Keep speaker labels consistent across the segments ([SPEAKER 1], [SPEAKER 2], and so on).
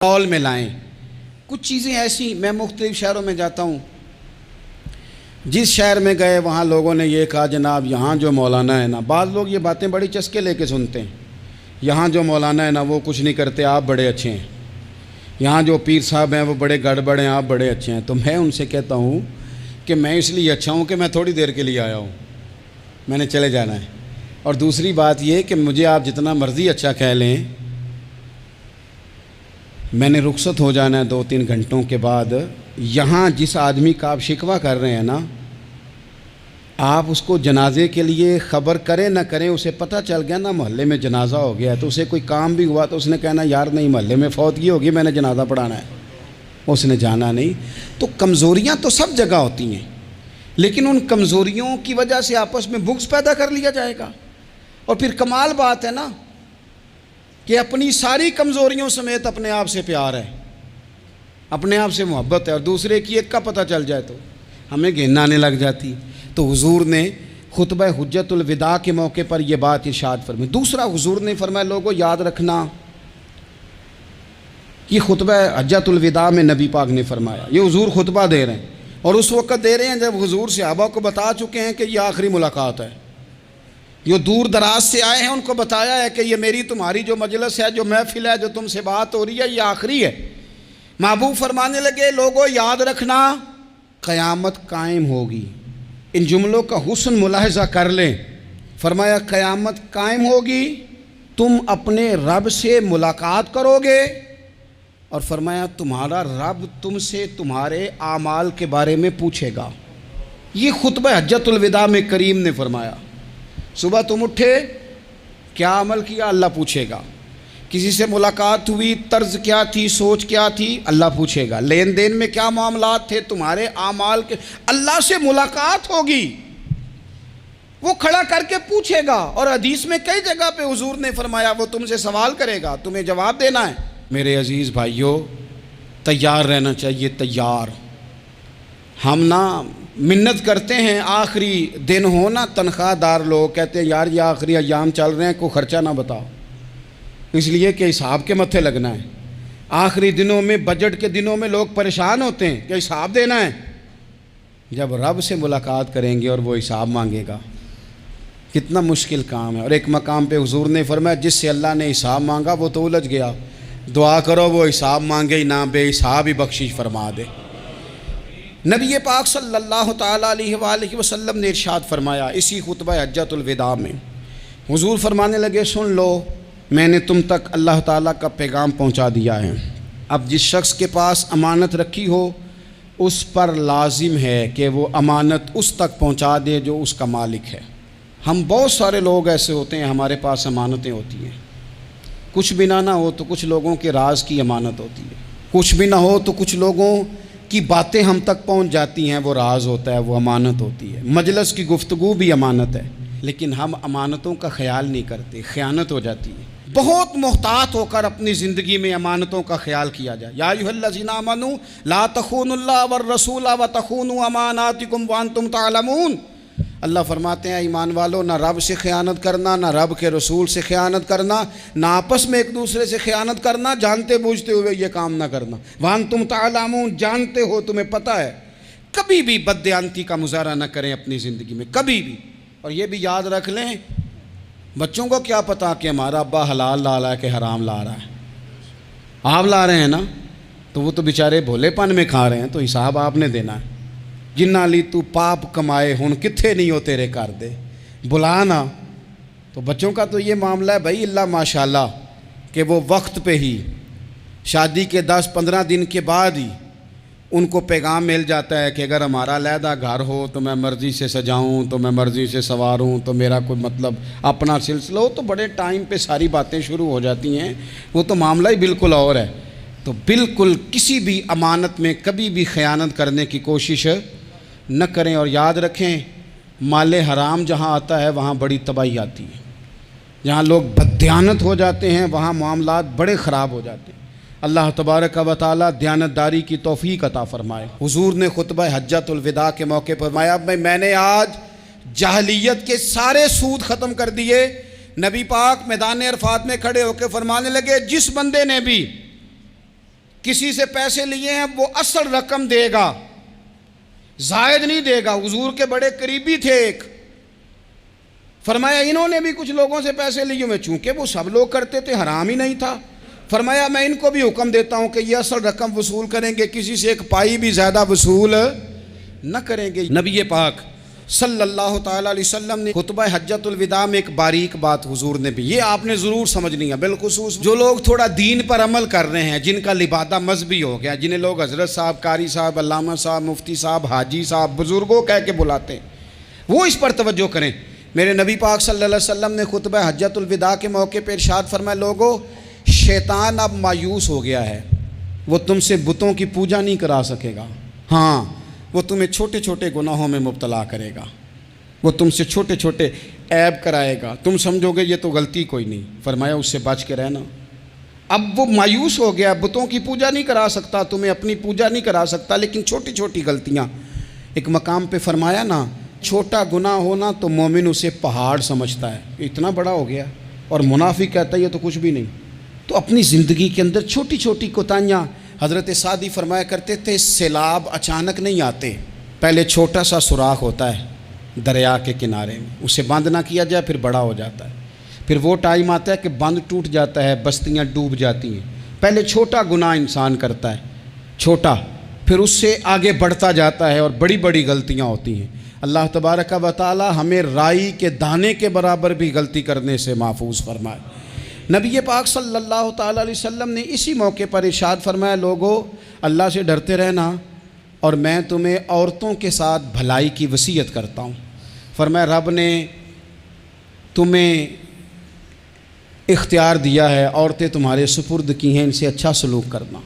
[SPEAKER 1] ماحول میں لائیں۔ کچھ چیزیں ایسی، میں مختلف شہروں میں جاتا ہوں، جس شہر میں گئے وہاں لوگوں نے یہ کہا جناب یہاں جو مولانا ہے نا، بعض لوگ یہ باتیں بڑی چسکے لے کے سنتے ہیں، یہاں جو مولانا ہے نا وہ کچھ نہیں کرتے، آپ بڑے اچھے ہیں، یہاں جو پیر صاحب ہیں وہ بڑے گڑبڑ ہیں، آپ بڑے اچھے ہیں۔ تو میں ان سے کہتا ہوں کہ میں اس لیے اچھا ہوں کہ میں تھوڑی دیر کے لیے آیا ہوں، میں نے چلے جانا ہے۔ اور دوسری بات یہ کہ مجھے آپ جتنا مرضی اچھا کہہ لیں، میں نے رخصت ہو جانا ہے 2-3 گھنٹوں کے بعد۔ یہاں جس آدمی کا آپ شکوہ کر رہے ہیں نا، آپ اس کو جنازے کے لیے خبر کریں نہ کریں، اسے پتہ چل گیا نا محلے میں جنازہ ہو گیا، تو اسے کوئی کام بھی ہوا تو اس نے کہنا یار نہیں محلے میں فوتگی ہوگی، میں نے جنازہ پڑھانا ہے، اس نے جانا نہیں۔ تو کمزوریاں تو سب جگہ ہوتی ہیں، لیکن ان کمزوریوں کی وجہ سے آپس میں بغض پیدا کر لیا جائے گا۔ اور پھر کمال بات ہے نا کہ اپنی ساری کمزوریوں سمیت اپنے آپ سے پیار ہے، اپنے آپ سے محبت ہے، اور دوسرے کی ایک کا پتہ چل جائے تو ہمیں گھن آنے لگ جاتی۔ تو حضور نے خطبہ حجت الوداع کے موقع پر یہ بات ارشاد فرمائی۔ دوسرا حضور نے فرمایا لوگوں یاد رکھنا، یہ خطبہ حجت الوداع میں نبی پاک نے فرمایا، یہ حضور خطبہ دے رہے ہیں، اور اس وقت دے رہے ہیں جب حضور صحابہ کو بتا چکے ہیں کہ یہ آخری ملاقات ہے، جو دور دراز سے آئے ہیں ان کو بتایا ہے کہ یہ میری تمہاری جو مجلس ہے، جو محفل ہے، جو تم سے بات ہو رہی ہے، یہ آخری ہے۔ محبوب فرمانے لگے لوگوں یاد رکھنا قیامت قائم ہوگی۔ ان جملوں کا حسن ملاحظہ کر لیں۔ فرمایا قیامت قائم ہوگی، تم اپنے رب سے ملاقات کرو گے، اور فرمایا تمہارا رب تم سے تمہارے اعمال کے بارے میں پوچھے گا۔ یہ خطبہ حجت الوداع میں کریم نے فرمایا، صبح تم اٹھے کیا عمل کیا، اللہ پوچھے گا۔ کسی سے ملاقات ہوئی، طرز کیا تھی، سوچ کیا تھی، اللہ پوچھے گا۔ لین دین میں کیا معاملات تھے، تمہارے اعمال کے، اللہ سے ملاقات ہوگی، وہ کھڑا کر کے پوچھے گا۔ اور حدیث میں کئی جگہ پہ حضور نے فرمایا وہ تم سے سوال کرے گا، تمہیں جواب دینا ہے۔ میرے عزیز بھائیوں، تیار رہنا چاہیے، تیار۔ ہم نا منت کرتے ہیں آخری دن ہو نا، تنخواہ دار لوگ کہتے ہیں یار یہ آخری ایام چل رہے ہیں، کوئی خرچہ نہ بتاؤ، اس لیے کہ حساب کے متھے لگنا ہے۔ آخری دنوں میں، بجٹ کے دنوں میں لوگ پریشان ہوتے ہیں کہ حساب دینا ہے۔ جب رب سے ملاقات کریں گے اور وہ حساب مانگے گا، کتنا مشکل کام ہے۔ اور ایک مقام پہ حضور نے فرمایا جس سے اللہ نے حساب مانگا وہ تو الجھ گیا، دعا کرو وہ حساب مانگے ہی نہ، بے حساب ہی بخشش فرما دے۔ نبی پاک صلی اللہ تعالیٰ علیہ وآلہ وسلم نے ارشاد فرمایا اسی خطبہ حجت الوداع میں، حضور فرمانے لگے سن لو، میں نے تم تک اللہ تعالیٰ کا پیغام پہنچا دیا ہے۔ اب جس شخص کے پاس امانت رکھی ہو اس پر لازم ہے کہ وہ امانت اس تک پہنچا دے جو اس کا مالک ہے۔ ہم بہت سارے لوگ ایسے ہوتے ہیں، ہمارے پاس امانتیں ہوتی ہیں، کچھ بھی نہ ہو تو کچھ لوگوں کے راز کی امانت ہوتی ہے، کچھ بھی نہ ہو تو کچھ لوگوں کی باتیں ہم تک پہنچ جاتی ہیں، وہ راز ہوتا ہے، وہ امانت ہوتی ہے۔ مجلس کی گفتگو بھی امانت ہے، لیکن ہم امانتوں کا خیال نہیں کرتے، خیانت ہو جاتی ہے۔ بہت محتاط ہو کر اپنی زندگی میں امانتوں کا خیال کیا جائے۔ یا ایھا الذین آمنوا لا تخونوا اللہ والرسول وتخونوا اماناتکم وانتم تعلمون۔ اللہ فرماتے ہیں ایمان والو، نہ رب سے خیانت کرنا، نہ رب کے رسول سے خیانت کرنا، نہ آپس میں ایک دوسرے سے خیانت کرنا، جانتے بوجھتے ہوئے یہ کام نہ کرنا۔ وانتم تعلمون، جانتے ہو، تمہیں پتہ ہے۔ کبھی بھی بددیانتی کا مظاہرہ نہ کریں اپنی زندگی میں، کبھی بھی۔ اور یہ بھی یاد رکھ لیں، بچوں کو کیا پتا کہ ہمارا ابا حلال لا رہا ہے کہ حرام لا رہا ہے، آپ لا رہے ہیں نا، تو وہ تو بیچارے بھولے پن میں کھا رہے ہیں، تو حساب آپ نے دینا ہے۔ جنہ لی تو پاپ کمائے ہن کتھے نہیں ہو تیرے کر دے، بلانا۔ تو بچوں کا تو یہ معاملہ ہے بھائی، اللہ ماشاءاللہ کہ وہ وقت پہ ہی، شادی کے 10-15 دن کے بعد ہی ان کو پیغام مل جاتا ہے کہ اگر ہمارا علیحدہ گھر ہو تو میں مرضی سے سجاؤں، تو میں مرضی سے سنواروں، تو میرا کوئی مطلب اپنا سلسلہ ہو، تو بڑے ٹائم پہ ساری باتیں شروع ہو جاتی ہیں، وہ تو معاملہ ہی بالکل اور ہے۔ تو بالکل کسی بھی امانت میں کبھی بھی خیانت کرنے کی کوشش نہ کریں، اور یاد رکھیں مال حرام جہاں آتا ہے وہاں بڑی تباہی آتی ہے، جہاں لوگ بددیانت ہو جاتے ہیں وہاں معاملات بڑے خراب ہو جاتے ہیں۔ اللہ تبارک و تعالیٰ دیانتداری کی توفیق عطا فرمائے۔ حضور نے خطبہ حجت الوداع کے موقع پر فرمایا میں نے آج جاہلیت کے سارے سود ختم کر دیے۔ نبی پاک میدان عرفات میں کھڑے ہو کے فرمانے لگے جس بندے نے بھی کسی سے پیسے لیے ہیں وہ اصل رقم دے گا، زائد نہیں دے گا۔ حضور کے بڑے قریبی تھے ایک، فرمایا انہوں نے بھی کچھ لوگوں سے پیسے لیے ہوئے، چونکہ وہ سب لوگ کرتے تھے، حرام ہی نہیں تھا، فرمایا میں ان کو بھی حکم دیتا ہوں کہ یہ اصل رقم وصول کریں گے، کسی سے ایک پائی بھی زیادہ وصول نہ کریں گے۔ نبی پاک صلی اللہ تعالیٰ علیہ وسلم نے خطبہ حجۃ الوداع میں ایک باریک بات حضور نے بھی، یہ آپ نے ضرور سمجھنی ہے، بالخصوص جو لوگ تھوڑا دین پر عمل کر رہے ہیں، جن کا لبادہ مذہبی ہو گیا، جنہیں لوگ حضرت صاحب، قاری صاحب، علامہ صاحب، مفتی صاحب، حاجی صاحب، بزرگوں کہہ کے بلاتے ہیں، وہ اس پر توجہ کریں۔ میرے نبی پاک صلی اللہ علیہ وسلم نے خطبہ حجۃ الوداع کے موقع پہ ارشاد فرمایا، لوگو شیطان اب مایوس ہو گیا ہے، وہ تم سے بتوں کی پوجا نہیں کرا سکے گا، ہاں وہ تمہیں چھوٹے چھوٹے گناہوں میں مبتلا کرے گا، وہ تم سے چھوٹے چھوٹے عیب کرائے گا، تم سمجھو گے یہ تو غلطی کوئی نہیں، فرمایا اس سے بچ کے رہنا۔ اب وہ مایوس ہو گیا، بتوں کی پوجا نہیں کرا سکتا، تمہیں اپنی پوجا نہیں کرا سکتا، لیکن چھوٹی چھوٹی غلطیاں، ایک مقام پہ فرمایا نا، چھوٹا گناہ ہونا تو مومن اسے پہاڑ سمجھتا ہے، اتنا بڑا ہو گیا، اور منافق کہتا ہے یہ تو کچھ بھی نہیں۔ تو اپنی زندگی کے اندر چھوٹی چھوٹی کوتاہیاں، حضرت سعدی فرمایا کرتے تھے سیلاب اچانک نہیں آتے، پہلے چھوٹا سا سوراخ ہوتا ہے دریا کے کنارے میں، اسے بند نہ کیا جائے پھر بڑا ہو جاتا ہے، پھر وہ ٹائم آتا ہے کہ بند ٹوٹ جاتا ہے، بستیاں ڈوب جاتی ہیں۔ پہلے چھوٹا گناہ انسان کرتا ہے، چھوٹا، پھر اس سے آگے بڑھتا جاتا ہے اور بڑی بڑی غلطیاں ہوتی ہیں۔ اللہ تبارک و تعالی ہمیں رائی کے دانے کے برابر بھی غلطی کرنے سے محفوظ فرمائے۔ نبی پاک صلی اللہ تعالیٰ علیہ وسلم نے اسی موقع پر ارشاد فرمایا، لوگو اللہ سے ڈرتے رہنا، اور میں تمہیں عورتوں کے ساتھ بھلائی کی وصیت کرتا ہوں۔ فرمایا رب نے تمہیں اختیار دیا ہے، عورتیں تمہارے سپرد کی ہیں، ان سے اچھا سلوک کرنا۔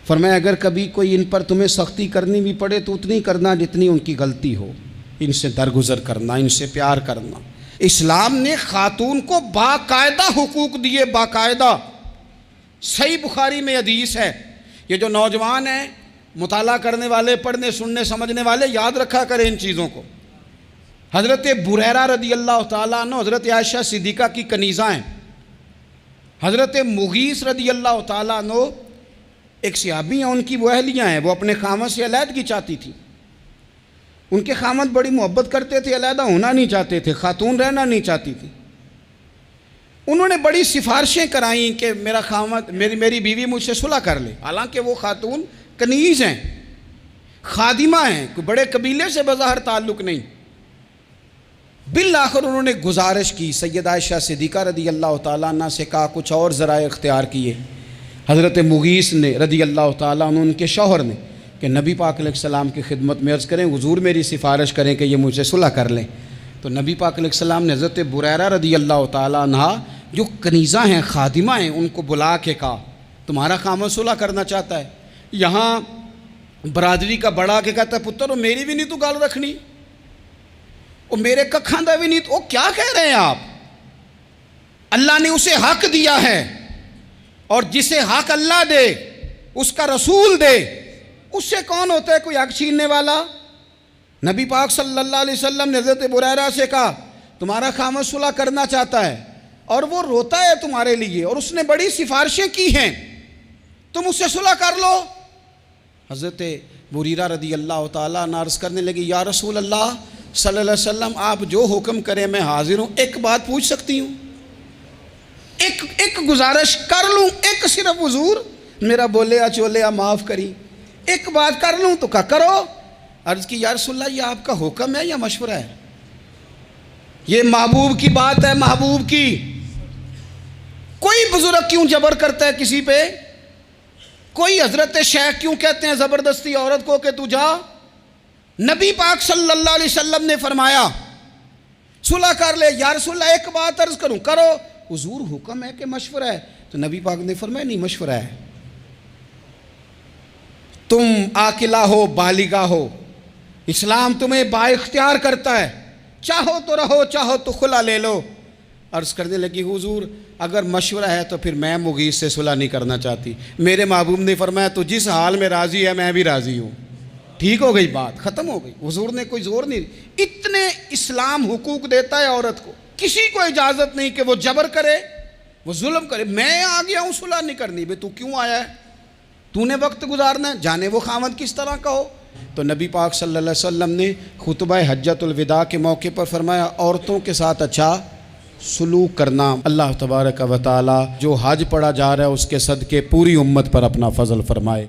[SPEAKER 1] فرمایا اگر کبھی کوئی ان پر تمہیں سختی کرنی بھی پڑے تو اتنی کرنا جتنی ان کی غلطی ہو، ان سے درگزر کرنا، ان سے پیار کرنا۔ اسلام نے خاتون کو باقاعدہ حقوق دیے، باقاعدہ۔ صحیح بخاری میں حدیث ہے، یہ جو نوجوان ہیں، مطالعہ کرنے والے، پڑھنے سننے سمجھنے والے، یاد رکھا کریں ان چیزوں کو۔ حضرت بریرہ رضی اللہ تعالیٰ عنہ حضرت عائشہ صدیقہ کی کنیزہ ہیں، حضرت مغیث رضی اللہ تعالیٰ عنہ ایک صحابی ہیں، ان کی وہ اہلیہ ہیں، وہ اپنے خامد سے علیحدگی چاہتی تھی، ان کے خامد بڑی محبت کرتے تھے، علیحدہ ہونا نہیں چاہتے تھے، خاتون رہنا نہیں چاہتی تھی۔ انہوں نے بڑی سفارشیں کرائیں کہ میرا خامد، میری بیوی مجھ سے صلح کر لے، حالانکہ وہ خاتون کنیز ہیں، خادمہ ہیں، کوئی بڑے قبیلے سے بظاہر تعلق نہیں۔ بالآخر انہوں نے گزارش کی، سیدہ عائشہ صدیقہ رضی اللہ تعالیٰ عنہ سے کہا، کچھ اور ذرائع اختیار کیے۔ حضرت مغیث نے رضی اللہ تعالیٰ عنہ، ان کے شوہر نے، کہ نبی پاک علیہ السلام کی خدمت میں عرض کریں، حضور میری سفارش کریں کہ یہ مجھ سے صلح کر لیں۔ تو نبی پاک علیہ السلام نے حضرت بریرہ رضی اللہ تعالیٰ عنہ جو کنیزہ ہیں، خادمہ ہیں، ان کو بلا کے کہا تمہارا خامد صلح کرنا چاہتا ہے۔ یہاں برادری کا بڑا کے کہتا ہے، پتر وہ میری بھی نہیں تو گال رکھنی، وہ میرے ککھاں دا بھی نہیں تو، وہ کیا کہہ رہے ہیں آپ؟ اللہ نے اسے حق دیا ہے، اور جسے حق اللہ دے، اس کا رسول دے، اس سے کون ہوتا ہے کوئی حق چھیننے والا؟ نبی پاک صلی اللہ علیہ وسلم نے حضرت بریرہ سے کہا تمہارا خامد صلح کرنا چاہتا ہے، اور وہ روتا ہے تمہارے لیے، اور اس نے بڑی سفارشیں کی ہیں، تم اس سے صلح کر لو۔ حضرت بریرہ رضی اللہ تعالیٰ عنہ عرض کرنے لگی، یا رسول اللہ صلی اللہ علیہ وسلم آپ جو حکم کریں میں حاضر ہوں، ایک بات پوچھ سکتی ہوں؟ ایک گزارش کر لوں؟ ایک صرف حضور میرا بولیا چولیا معاف کری، ایک بات کر لوں؟ تو کہا کرو۔ عرض کی یا رسول اللہ یہ آپ کا حکم ہے یا مشورہ ہے؟ یہ محبوب کی بات ہے، محبوب کی۔ کوئی بزرگ کیوں جبر کرتا ہے کسی پہ؟ کوئی حضرت شیخ کیوں کہتے ہیں زبردستی عورت کو کہ تو جا؟ نبی پاک صلی اللہ علیہ وسلم نے فرمایا صلح کر لے۔ یا رسول اللہ ایک بات عرض کروں؟ کرو۔ حضور حکم ہے کہ مشورہ ہے؟ تو نبی پاک نے فرمایا نہیں، مشورہ ہے۔ تم عاقلہ ہو، بالغہ ہو، اسلام تمہیں با اختیار کرتا ہے، چاہو تو رہو، چاہو تو خلا لے لو۔ عرض کرنے لگی حضور اگر مشورہ ہے تو پھر میں مغیث سے صلح نہیں کرنا چاہتی۔ میرے محبوب نے فرمایا تو جس حال میں راضی ہے میں بھی راضی ہوں۔ ٹھیک ہو گئی بات، ختم ہو گئی۔ حضور نے کوئی زور نہیں، اتنے اسلام حقوق دیتا ہے عورت کو، کسی کو اجازت نہیں کہ وہ جبر کرے، وہ ظلم کرے۔ میں آ گیا ہوں صلح نہیں کرنی، بے تو کیوں آیا ہے؟ تو نے وقت گزارنا ہے، جانے وہ خاوند کس طرح کا ہو۔ تو نبی پاک صلی اللہ علیہ وسلم نے خطبہ حجۃ الوداع کے موقع پر فرمایا عورتوں کے ساتھ اچھا سلوک کرنا۔ اللہ تبارک و تعالی جو حج پڑھا جا رہا ہے اس کے صدقے پوری امت پر اپنا فضل فرمائے۔